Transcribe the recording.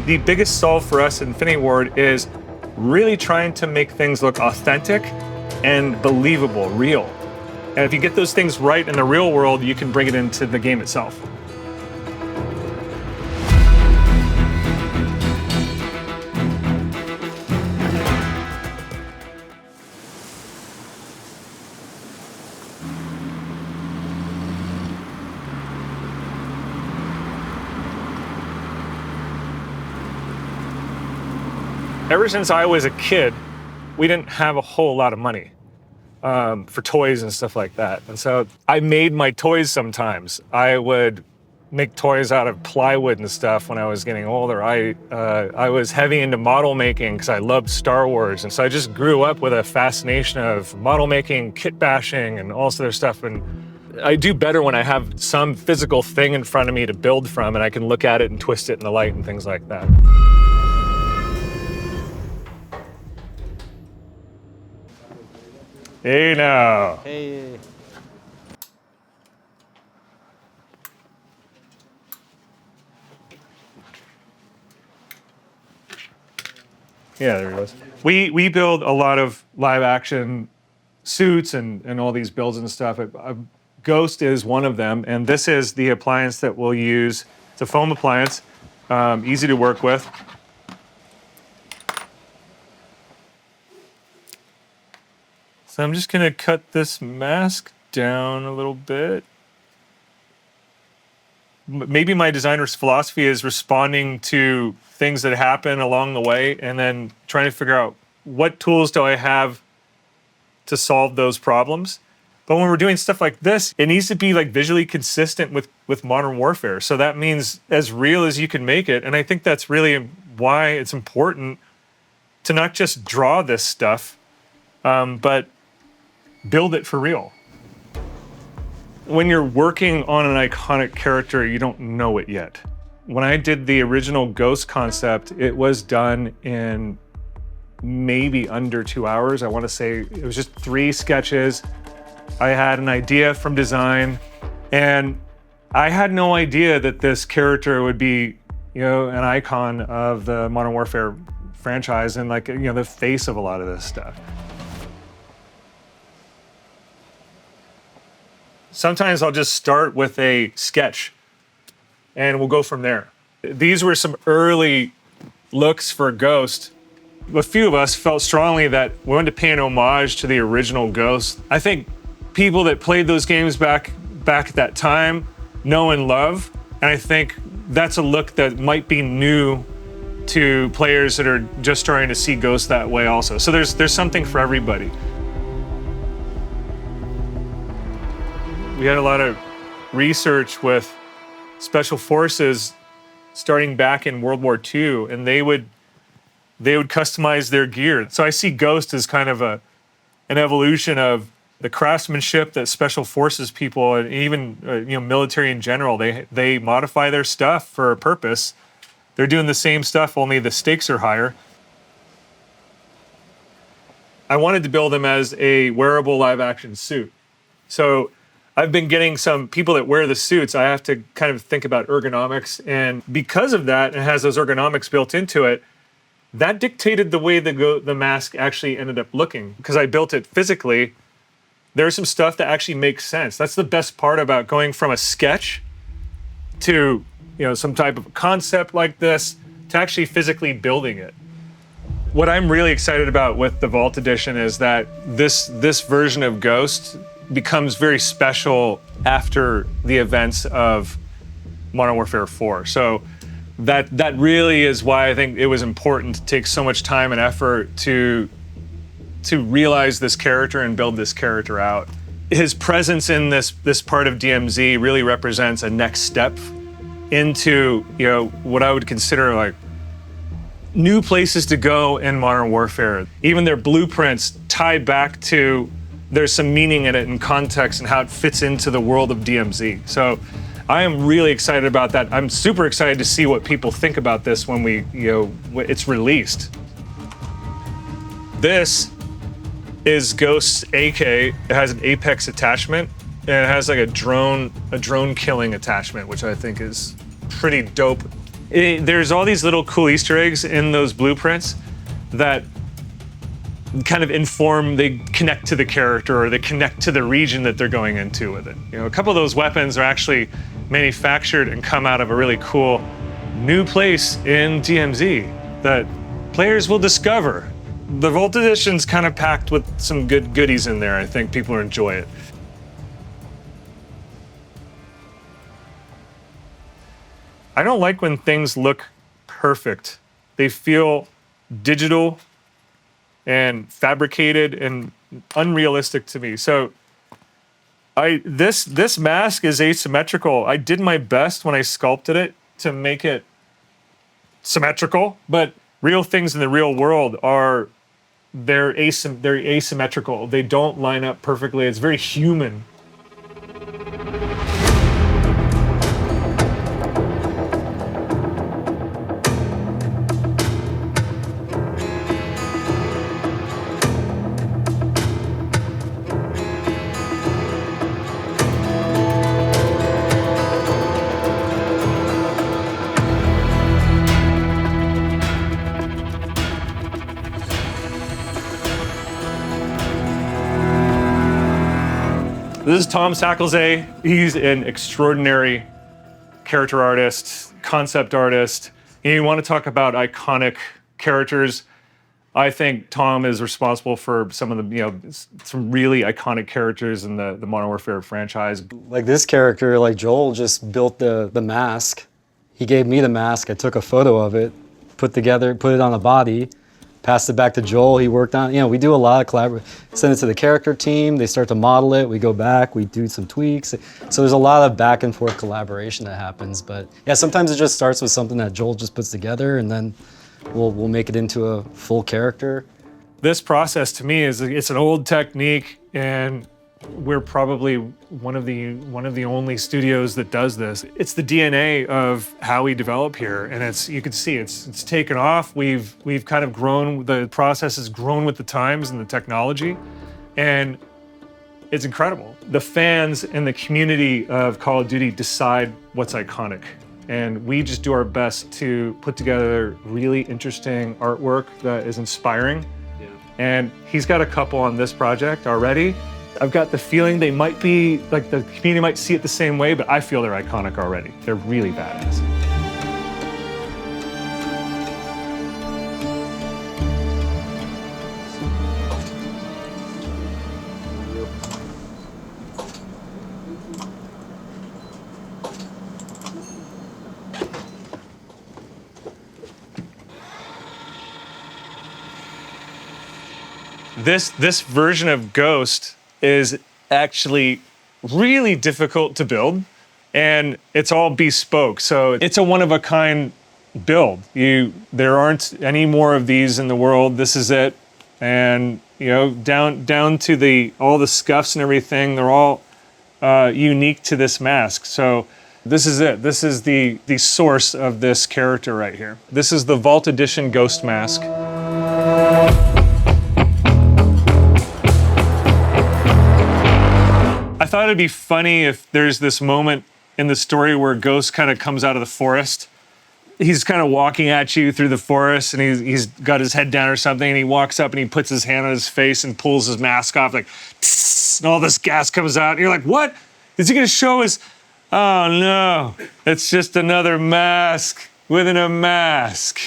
The biggest solve for us at Infinity Ward is really trying to make things look authentic and believable, real. And if you get those things right in the real world, you can bring it into the game itself. Ever since I was a kid, we didn't have a whole lot of money for toys and stuff like that. And so I made my toys sometimes. I would make toys out of plywood and stuff when I was getting older. I was heavy into model making because I loved Star Wars. And so I just grew up with a fascination of model making, kit bashing, and all this other stuff. And I do better when I have some physical thing in front of me to build from, and I can look at it and twist it in the light and things like that. Hey now. Hey. Yeah, there he goes. We build a lot of live action suits and all these builds and stuff. Ghost is one of them, and this is the appliance that we'll use. It's a foam appliance, easy to work with. So I'm just gonna cut this mask down a little bit. Maybe my designer's philosophy is responding to things that happen along the way and then trying to figure out what tools do I have to solve those problems. But when we're doing stuff like this, it needs to be like visually consistent with modern warfare. So that means as real as you can make it. And I think that's really why it's important to not just draw this stuff, but build it for real. When you're working on an iconic character, you don't know it yet. When I did the original Ghost concept, it was done in maybe under 2 hours. I want to say it was just 3 sketches. I had an idea from design, and I had no idea that this character would be, an icon of the Modern Warfare franchise and the face of a lot of this stuff. Sometimes I'll just start with a sketch and we'll go from there. These were some early looks for Ghost. A few of us felt strongly that we wanted to pay an homage to the original Ghost. I think people that played those games back at that time know and love, and I think that's a look that might be new to players that are just starting to see Ghost that way also. So there's something for everybody. We had a lot of research with special forces starting back in World War II, and they would customize their gear. So I see Ghost as kind of an evolution of the craftsmanship that special forces people and even military in general, they modify their stuff for a purpose. They're doing the same stuff, only the stakes are higher. I wanted to build him as a wearable live action suit. So I've been getting some people that wear the suits. I have to kind of think about ergonomics. And because of that, it has those ergonomics built into it. That dictated the way the mask actually ended up looking. Because I built it physically, there's some stuff that actually makes sense. That's the best part about going from a sketch to some type of concept like this to actually physically building it. What I'm really excited about with the Vault Edition is that this version of Ghost becomes very special after the events of Modern Warfare 4. So that really is why I think it was important to take so much time and effort to realize this character and build this character out. His presence in this part of DMZ really represents a next step into what I would consider like new places to go in Modern Warfare. Even their blueprints tie back to there's some meaning in it and context and how it fits into the world of DMZ. So I am really excited about that. I'm super excited to see what people think about this when it's released. This is Ghost's AK. It has an Apex attachment, and it has like a drone killing attachment, which I think is pretty dope. There's all these little cool Easter eggs in those blueprints that kind of inform, they connect to the character or they connect to the region that they're going into with it. You know, a couple of those weapons are actually manufactured and come out of a really cool new place in DMZ that players will discover. The Vault Edition's kind of packed with some good goodies in there. I think people will enjoy it. I don't like when things look perfect. They feel digital and fabricated and unrealistic to me. So this mask is asymmetrical. I did my best when I sculpted it to make it symmetrical, but real things in the real world are they're asymmetrical. They don't line up perfectly. It's very human. This is Tom Sacklesay. He's an extraordinary character artist, concept artist. And you want to talk about iconic characters. I think Tom is responsible for some of the, some really iconic characters in the Modern Warfare franchise. Like this character, like Joel just built the mask. He gave me the mask. I took a photo of it, put it on a body, passed it back to Joel. He worked on it. We do a lot of collaboration. Send it to the character team. They start to model it. We go back. We do some tweaks. So there's a lot of back and forth collaboration that happens. But yeah, sometimes it just starts with something that Joel just puts together, and then we'll make it into a full character. This process to me it's an old technique, and we're probably one of the only studios that does this. It's the DNA of how we develop here, and you can see it's taken off. We've kind of grown. The process has grown with the times and the technology, and it's incredible. The fans and the community of Call of Duty decide what's iconic, and we just do our best to put together really interesting artwork that is inspiring. Yeah. And he's got a couple on this project already. I've got the feeling they might be, like the community might see it the same way, but I feel they're iconic already. They're really badass. This version of Ghost is actually really difficult to build, and it's all bespoke. So it's a one-of-a-kind build. There aren't any more of these in the world. This is it. And down to all the scuffs and everything, they're all unique to this mask. So this is it. This is the source of this character right here. This is the Vault Edition Ghost mask. I thought it'd be funny if there's this moment in the story where Ghost kind of comes out of the forest. He's kind of walking at you through the forest, and he's got his head down or something, and he walks up and he puts his hand on his face and pulls his mask off, like, and all this gas comes out. And you're like, what? Is he gonna show us? Oh no, it's just another mask within a mask.